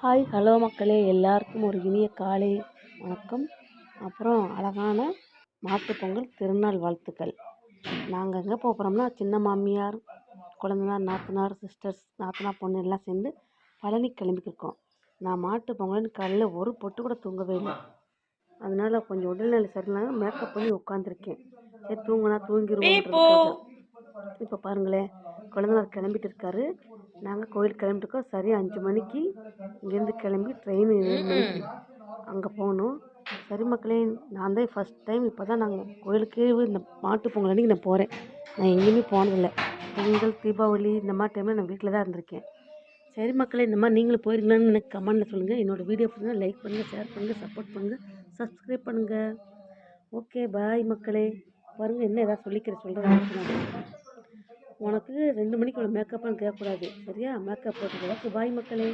Hi hello மக்களே, எல்லாருக்கும் ஒரு இனிய காலை வணக்கம். அப்புறம் அழகான மாட்டுப்பொங்கல் திருநாள் வாழ்த்துக்கள். நாங்கள் எங்கே போகிறோம்னா, சின்ன மாமியார், குழந்தனார், நாத்தனார், சிஸ்டர்ஸ், நாத்தனார் பொண்ணு எல்லாம் சேர்ந்து பழனி கிளம்பிக்கிருக்கோம். நான் மாட்டு பொங்கல்னு காலையில் ஒரு பொட்டு கூட தூங்கவே இல்லை. அதனால் கொஞ்சம் உடல்நிலை சரியில்லைனால மேக்கப் பண்ணி உட்காந்துருக்கேன். சரி தூங்கினா தூங்கிடுவோன்றதுக்காக. இப்போ பாருங்களேன், குழந்தனார் கிளம்பிட்டு இருக்காரு. நாங்கள் கோயில் கிளம்பிட்டுருக்கோம். சரியாக 5 மணிக்கு இங்கேருந்து கிளம்பி ட்ரெயின் 7 மணிக்கு அங்கே போகணும். சரி மக்களே, நான் தான் ஃபஸ்ட் டைம் இப்போ தான் நாங்கள் கோயிலுக்கே இந்த மாட்டு பொங்கல் அன்றைக்கி நான் போகிறேன். நான் எங்கேயுமே போனதில்லை. பொங்கல், தீபாவளி இந்த மாதிரி டைமில் நான் வீட்டில் தான் இருந்திருக்கேன். சரி மக்களே, இந்த மாதிரி நீங்களும் போயிருக்கீங்களான்னு எனக்கு கமெண்டில் சொல்லுங்கள். என்னோடய வீடியோ பண்ணுங்கள், லைக் பண்ணுங்கள், ஷேர் பண்ணுங்கள், சப்போர்ட் பண்ணுங்கள், சப்ஸ்கிரைப் பண்ணுங்கள். ஓகே, பாய் மக்களே. பாருங்கள், என்ன ஏதாவது சொல்கிறேன். உனக்கு 2 மணிக்கு மேக்கப்லாம் கேட்கக்கூடாது, சரியா? மேக்கப் போட்டுக்க. ஓகே, பாய் மக்களே.